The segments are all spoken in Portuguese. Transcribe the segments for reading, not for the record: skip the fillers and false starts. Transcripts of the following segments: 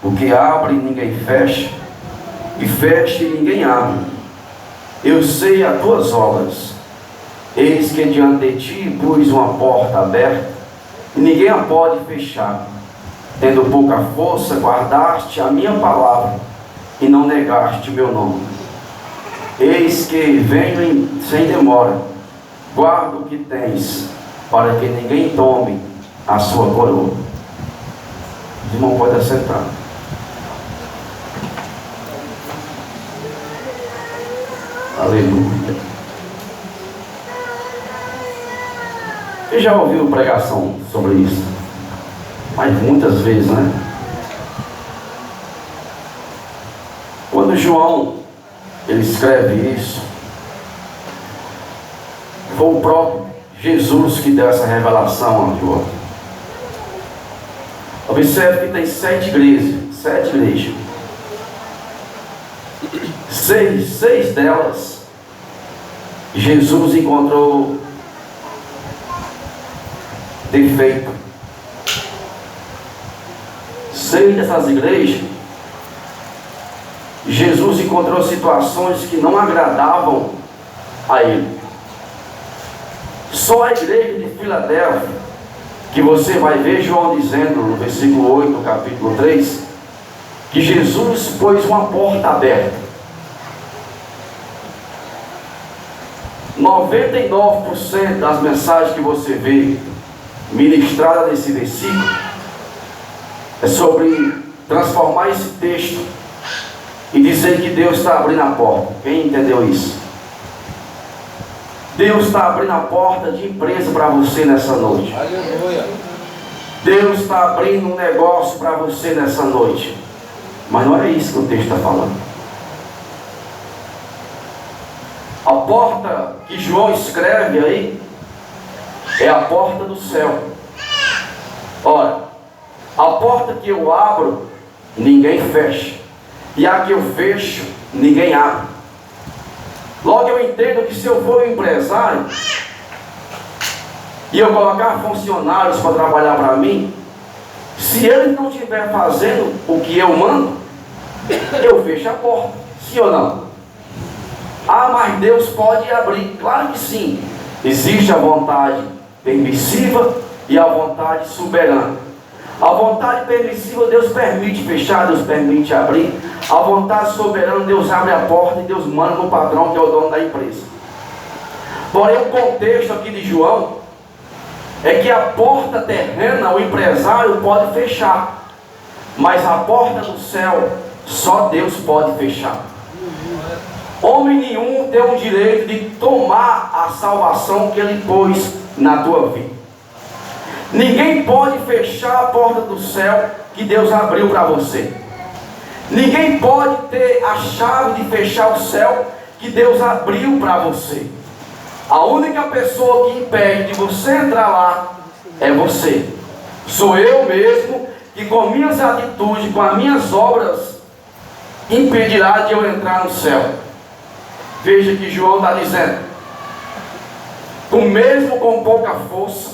O que abre ninguém fecha, e fecha e ninguém abre. Eu sei as tuas obras. Eis que diante de ti pus uma porta aberta, e ninguém a pode fechar. Tendo pouca força, guardaste a minha palavra, e não negaste o meu nome. Eis que venho sem demora, guarda o que tens, para que ninguém tome a sua coroa. O irmão pode assentar. Aleluia. Você já ouviu pregação sobre isso? Mas muitas vezes, né? Quando João ele escreve isso, foi o próprio Jesus que deu essa revelação a João. Observe que tem 7 igrejas. Seis delas, Jesus encontrou defeito. 6 dessas igrejas, Jesus encontrou situações que não agradavam a ele. Só a igreja de Filadélfia, que você vai ver João dizendo no versículo 8 do capítulo 3, que Jesus pôs uma porta aberta. 99% das mensagens que você vê ministradas nesse versículo é sobre transformar esse texto e dizer que Deus está abrindo a porta. Quem entendeu isso? Deus está abrindo a porta de empresa para você nessa noite. Aleluia. Deus está abrindo um negócio para você nessa noite. Mas não é isso que o texto está falando. A porta que João escreve aí é a porta do céu. Ora, a porta que eu abro, ninguém fecha. E a que eu fecho, ninguém abre. Logo eu entendo que se eu for um empresário e eu colocar funcionários para trabalhar para mim, se eles não estiver fazendo o que eu mando, eu fecho a porta. Sim ou não? Ah, mas Deus pode abrir. Claro que sim. Existe a vontade permissiva e a vontade soberana. A vontade permissiva, Deus permite fechar, Deus permite abrir. A vontade soberana, Deus abre a porta e Deus manda no patrão, que é o dono da empresa. Porém, o contexto aqui de João é que a porta terrena, o empresário pode fechar, mas a porta do céu, só Deus pode fechar. Homem nenhum tem o direito de tomar a salvação que Ele pôs na tua vida. Ninguém pode fechar a porta do céu que Deus abriu para você. Ninguém pode ter a chave de fechar o céu que Deus abriu para você. A única pessoa que impede de você entrar lá é você. Sou eu mesmo que com minhas atitudes, com as minhas obras, impedirá de eu entrar no céu. Veja que João está dizendo: tu mesmo com pouca força,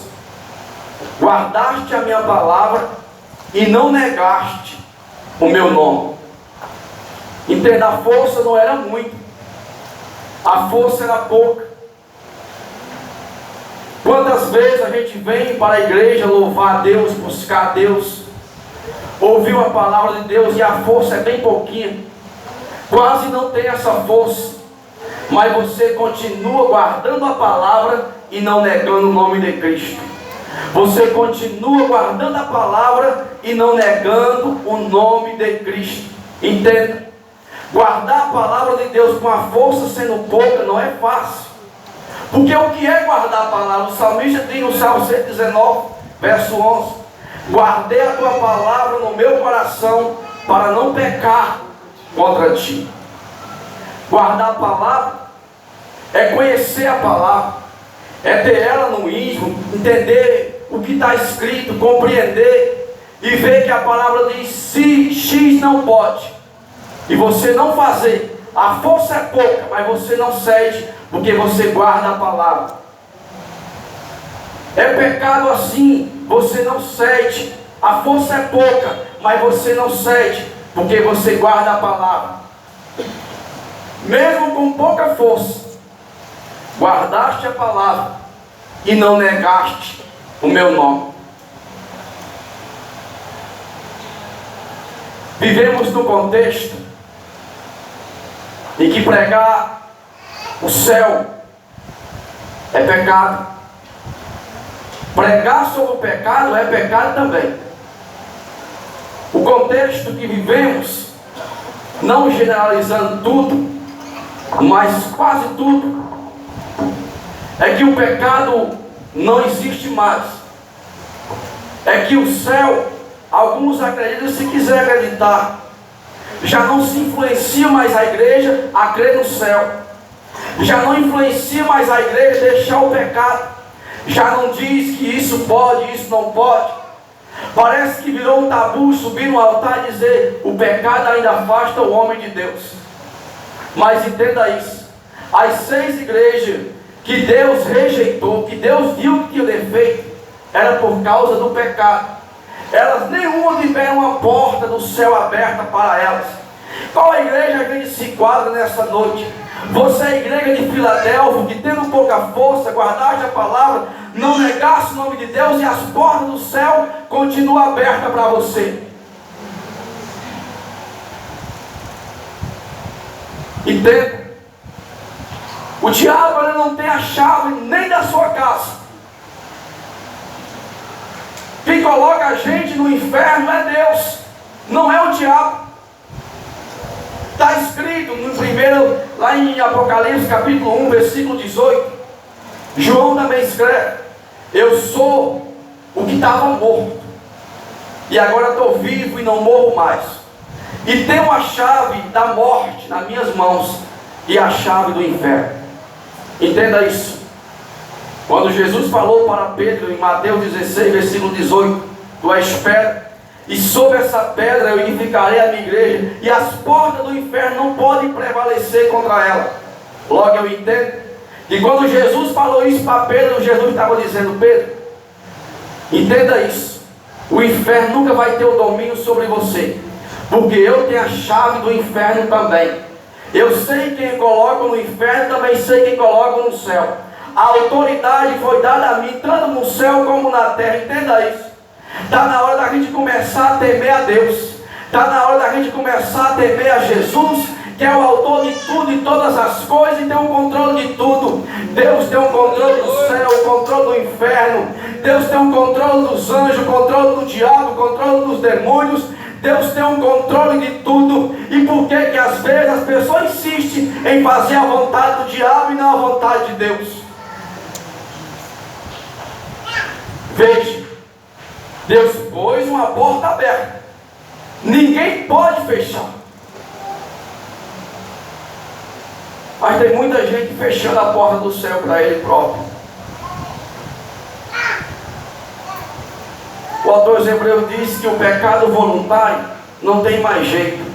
guardaste a minha palavra e não negaste o meu nome. Entenda, a força não era muito, a força era pouca. Quantas vezes a gente vem para a igreja louvar a Deus, buscar a Deus, ouvir a palavra de Deus e a força é bem pouquinha, quase não tem essa força, mas você continua guardando a palavra e não negando o nome de Cristo. Você continua guardando a palavra e não negando o nome de Cristo. Entenda, guardar a palavra de Deus com a força sendo pouca não é fácil. Porque o que é guardar a palavra? O salmista diz no Salmo 119, verso 11: guardei a tua palavra no meu coração para não pecar contra ti. Guardar a palavra é conhecer a palavra, é ter ela no íntimo, entender o que está escrito, compreender e ver que a palavra diz: se X não pode, e você não fazer, a força é pouca, mas você não cede, porque você guarda a palavra. É pecado assim, você não cede, A força é pouca, mas você não cede, porque você guarda a palavra. Mesmo com pouca força, guardaste a palavra e não negaste o meu nome. Vivemos no contexto em que pregar o céu é pecado. Pregar sobre o pecado é pecado também. O contexto que vivemos, não generalizando tudo, mas quase tudo, é que o pecado não existe mais. É que o céu, alguns acreditam, se quiser acreditar, já não se influencia mais a igreja a crer no céu. Já não influencia mais a igreja a deixar o pecado. Já não diz que isso pode, isso não pode. Parece que virou um tabu subir no altar e dizer: o pecado ainda afasta o homem de Deus. Mas entenda isso: as 6 igrejas que Deus rejeitou, que Deus viu que tinha defeito, era por causa do pecado. Elas nenhuma tiveram uma porta do céu aberta para elas. Qual a igreja que a gente se enquadra nessa noite? Você é a igreja de Filadélfia, que tendo pouca força, guardaste a palavra, não negaste o nome de Deus, e as portas do céu continuam abertas para você. Entenda? O diabo, ele não tem a chave nem da sua casa. Quem coloca a gente no inferno é Deus, não é o diabo. Está escrito no primeiro, lá em Apocalipse capítulo 1, versículo 18. João também escreve: eu sou o que estava morto, e agora estou vivo e não morro mais. E tenho a chave da morte nas minhas mãos, e a chave do inferno. Entenda isso. Quando Jesus falou para Pedro em Mateus 16, versículo 18: tu és pedra, e sobre essa pedra eu edificarei a minha igreja, e as portas do inferno não podem prevalecer contra ela. Logo eu entendo que quando Jesus falou isso para Pedro, Jesus estava dizendo: Pedro, entenda isso, o inferno nunca vai ter o domínio sobre você, porque eu tenho a chave do inferno também. Eu sei quem coloca no inferno, também sei quem coloca no céu. A autoridade foi dada a mim, tanto no céu como na terra. Entenda isso. Está na hora da gente começar a temer a Deus. Está na hora da gente começar a temer a Jesus, que é o autor de tudo e todas as coisas, e tem o controle de tudo. Deus tem o controle do céu, o controle do inferno. Deus tem o controle dos anjos, o controle do diabo, o controle dos demônios. Deus tem um controle de tudo. E por que que às vezes as pessoas insistem em fazer a vontade do diabo e não a vontade de Deus? Veja, Deus pôs uma porta aberta, ninguém pode fechar. Mas tem muita gente fechando a porta do céu para ele próprio. O autor dos Hebreus diz que o pecado voluntário não tem mais jeito.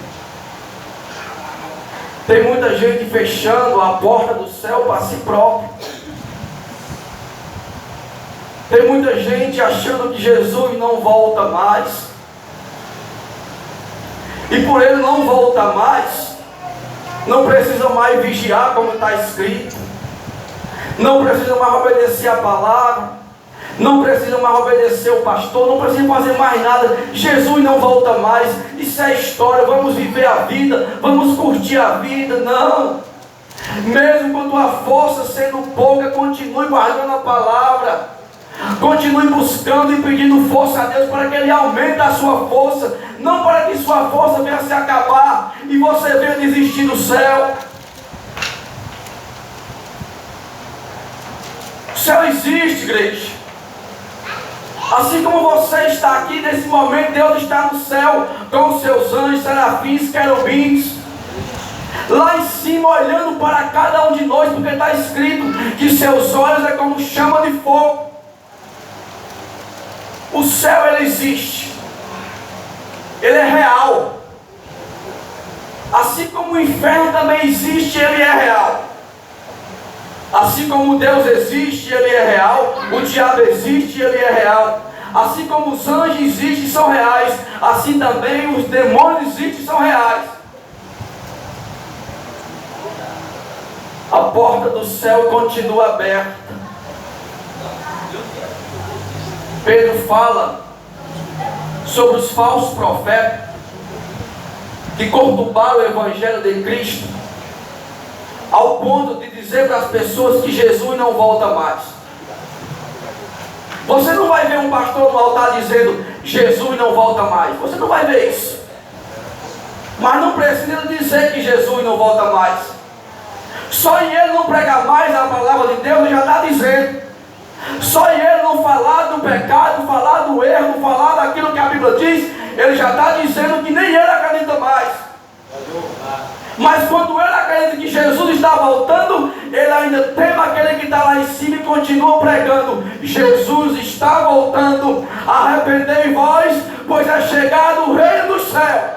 Tem muita gente fechando a porta do céu para si próprio. Tem muita gente achando que Jesus não volta mais. E por ele não voltar mais, não precisa mais vigiar como está escrito. Não precisa mais obedecer a palavra. Não precisa mais obedecer o pastor. Não precisa fazer mais nada. Jesus não volta mais. Isso é história. Vamos viver a vida. Vamos curtir a vida. Não. Mesmo com tua força sendo pouca, continue guardando a palavra. Continue buscando e pedindo força a Deus para que Ele aumente a sua força, não para que sua força venha se acabar e você venha desistir do céu. O céu existe, igreja. Assim como você está aqui nesse momento, Deus está no céu com os seus anjos, serafins, querubins, lá em cima olhando para cada um de nós, porque está escrito que seus olhos é como chama de fogo. O céu, ele existe, ele é real. Assim como o inferno também existe, ele é real. Assim como Deus existe, ele é real. O diabo existe, ele é real. Assim como os anjos existem e são reais, assim também os demônios existem e são reais. A porta do céu continua aberta. Pedro fala sobre os falsos profetas que conturbaram o Evangelho de Cristo, ao ponto de dizer para as pessoas que Jesus não volta mais. Você não vai ver um pastor no altar dizendo Jesus não volta mais. Você não vai ver isso. Mas não precisa dizer que Jesus não volta mais. Só em ele não pregar mais a palavra de Deus, ele já está dizendo. Só em ele não falar do pecado, falar do erro, falar daquilo que a Bíblia diz, ele já está dizendo que nem ele acredita mais. Mas quando ele acredita que Jesus está voltando, ele ainda teme aquele que está lá em cima e continua pregando: Jesus está voltando, arrependei vós, pois é chegado o reino do céu.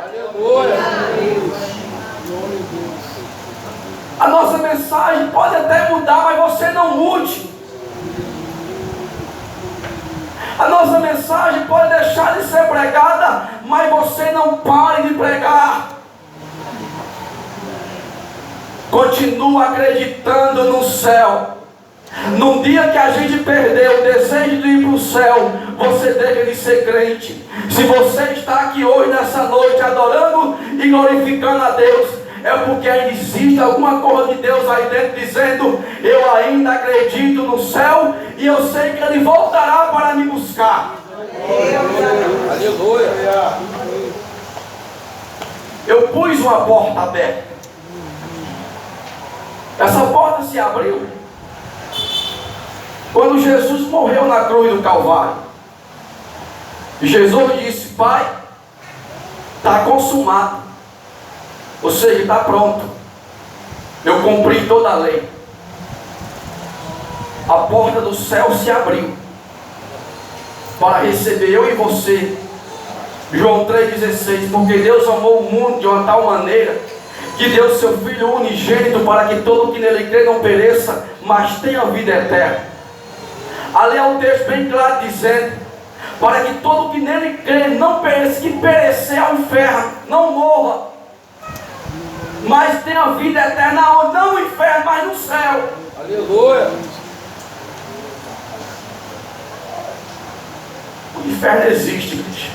A nossa mensagem pode até mudar, mas você não mude. A nossa mensagem pode deixar de ser pregada, mas você não pare de pregar. Continua acreditando no céu. No dia que a gente perdeu o desejo de ir para o céu, você deixa de ser crente. Se você está aqui hoje, nessa noite, adorando e glorificando a Deus, é porque ainda existe alguma coisa de Deus aí dentro dizendo: eu ainda acredito no céu e eu sei que Ele voltará para me buscar. Aleluia. Eu pus uma porta aberta. Essa porta se abriu quando Jesus morreu na cruz do Calvário. Jesus disse: Pai, está consumado. Ou seja, está pronto. Eu cumpri toda a lei. A porta do céu se abriu para receber eu e você. João 3,16. Porque Deus amou o mundo de uma tal maneira que deu seu Filho unigênito, para que todo que nele crê não pereça, mas tenha vida eterna. Ali é um texto bem claro dizendo: para que todo que nele crê não pereça, que perecer ao inferno, não morra, mas tenha vida eterna, não no inferno, mas no céu. Aleluia. O inferno existe, gente,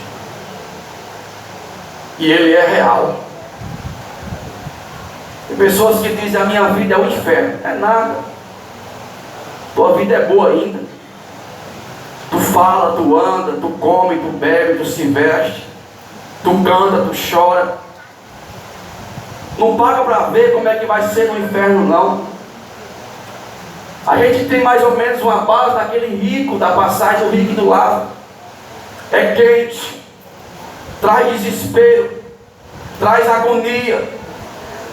e ele é real. Tem pessoas que dizem: a minha vida é o inferno. É nada. Tua vida é boa ainda. Tu fala, tu anda, tu come, tu bebe, tu se veste, tu canta, tu chora. Não paga para ver como é que vai ser no inferno, não. A gente tem mais ou menos uma base daquele rico, da passagem do rico e do Lázaro. É quente, traz desespero, traz agonia,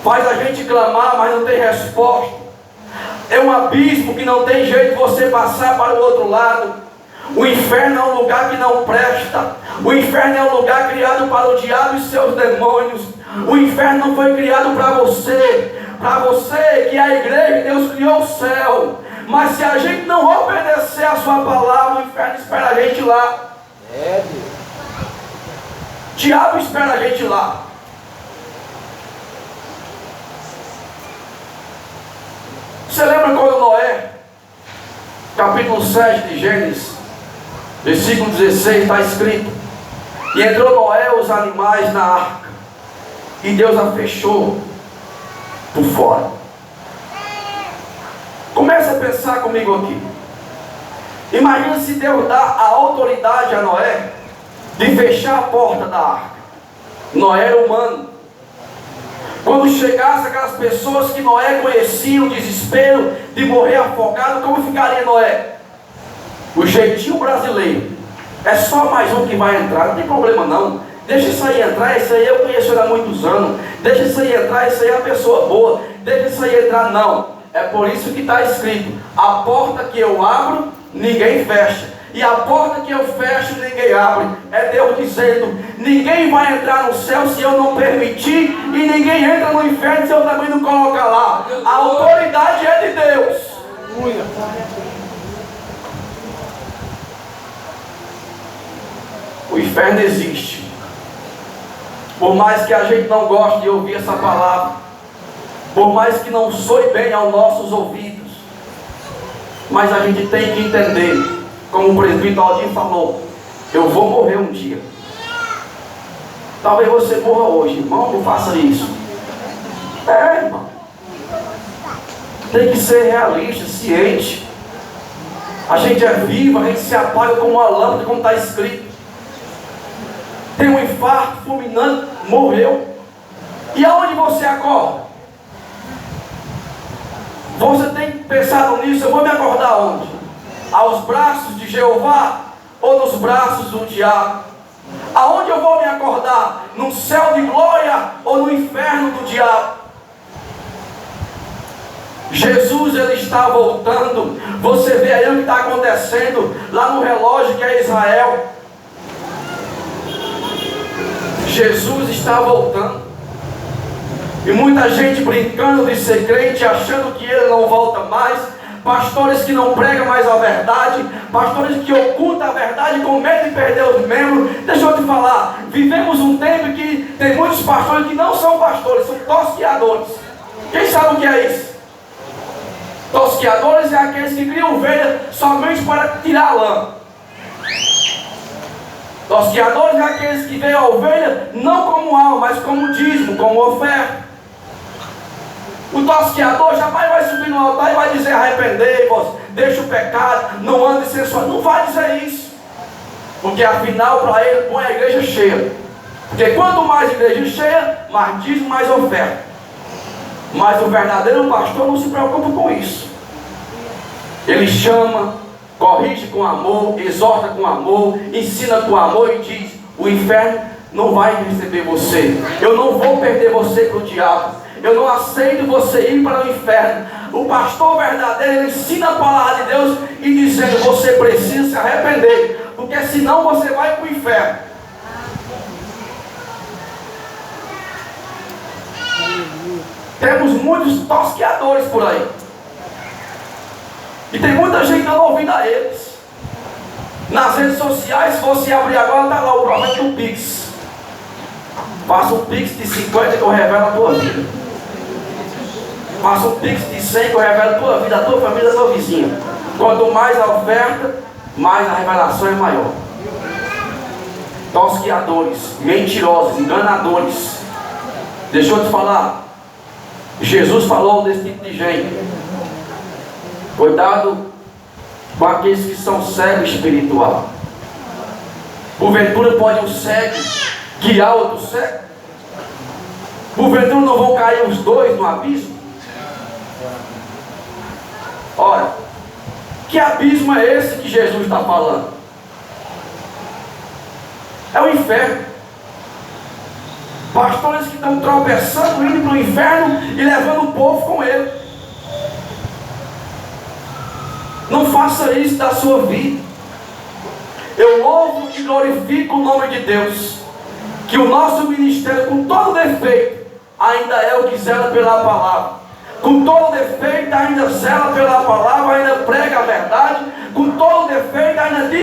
faz a gente clamar, mas não tem resposta. É um abismo que não tem jeito de você passar para o outro lado. O inferno é um lugar que não presta. O inferno é um lugar criado para o diabo e seus demônios. O inferno não foi criado para você. Para você que é a igreja, Deus criou o céu. Mas se a gente não obedecer a sua palavra, o inferno espera a gente lá. O diabo espera a gente lá. Você lembra quando Noé, capítulo 7 de Gênesis, versículo 16, está escrito: e entrou Noé os animais na arca, e Deus a fechou por fora. Começa a pensar comigo aqui. Imagina se Deus dá a autoridade a Noé de fechar a porta da arca. Noé era humano. Quando chegasse aquelas pessoas que Noé conhecia, o desespero de morrer afogado, como ficaria Noé? O jeitinho brasileiro: é só mais um que vai entrar, não tem problema não. Deixa isso aí entrar, isso aí eu conheço há muitos anos. Deixa isso aí entrar, isso aí é uma pessoa boa. Deixa isso aí entrar, não. É por isso que está escrito: a porta que eu abro, ninguém fecha. E a porta que eu fecho, ninguém abre. É Deus dizendo: ninguém vai entrar no céu se eu não permitir, e ninguém entra no inferno se eu também não colocar lá. A autoridade é de Deus. O inferno existe. Por mais que a gente não goste de ouvir essa palavra, por mais que não soe bem aos nossos ouvidos, mas a gente tem que entender, como o presbítero Aldinho falou, eu vou morrer um dia. Talvez você morra hoje, irmão, não faça isso. Irmão. Tem que ser realista, ciente. A gente é vivo, a gente se apaga como uma lâmpada, como está escrito. Tem um infarto fulminante, morreu. E aonde você acorda? Você tem pensado nisso? Eu vou me acordar onde? Aos braços de Jeová ou nos braços do diabo? Aonde eu vou me acordar? No céu de glória ou no inferno do diabo? Jesus, ele está voltando. Você vê aí o que está acontecendo lá no relógio que é Israel. Jesus está voltando. E muita gente brincando de ser crente, achando que ele não volta mais. Pastores que não pregam mais a verdade, pastores que ocultam a verdade com medo de perder os membros. Deixa eu te falar, vivemos um tempo que tem muitos pastores que não são pastores, são tosqueadores. Quem sabe o que é isso? Tosqueadores é aqueles que criam ovelha somente para tirar a lã. Tosqueadores é aqueles que veem a ovelha não como alma, mas como dízimo, como oferta. O tosqueador jamais vai subir no altar e vai dizer: arrependei-vos, deixa o pecado, não ande sensual. Não vai dizer isso, porque afinal para ele põe a igreja cheia. Porque quanto mais igreja cheia, mais dízimo, mais oferta. Mas o verdadeiro pastor não se preocupa com isso. Ele chama, corrige com amor, exorta com amor, ensina com amor e diz: o inferno não vai receber você. Eu não vou perder você para o diabo. Eu não aceito você ir para o inferno. O pastor verdadeiro, ele ensina a palavra de Deus e dizendo: você precisa se arrepender, porque senão você vai para o inferno. Temos muitos tosqueadores por aí. E tem muita gente dando ouvido a eles. Nas redes sociais, se você abrir agora, está lá o profeta do Pix. Faça um Pix de 50 que eu revelo a tua vida. Faça um Pix de 100 que eu revelo a tua vida, a tua família, a tua vizinha. Quanto mais a oferta, mais a revelação é maior. Tosqueadores, mentirosos, enganadores. Deixa eu te falar. Jesus falou desse tipo de gente. Cuidado com aqueles que são cegos espiritual. Porventura pode um cego guiar outro cego? Porventura não vão cair os dois no abismo? Olha, que abismo é esse que Jesus está falando? É o inferno. Pastores que estão tropeçando, indo para o inferno e levando o povo com ele. Não faça isso da sua vida. Eu louvo e glorifico o nome de Deus, que o nosso ministério, com todo defeito, ainda é o que zela pela palavra. Com todo defeito, ainda zela pela palavra, ainda prega a verdade. Com todo defeito, ainda diz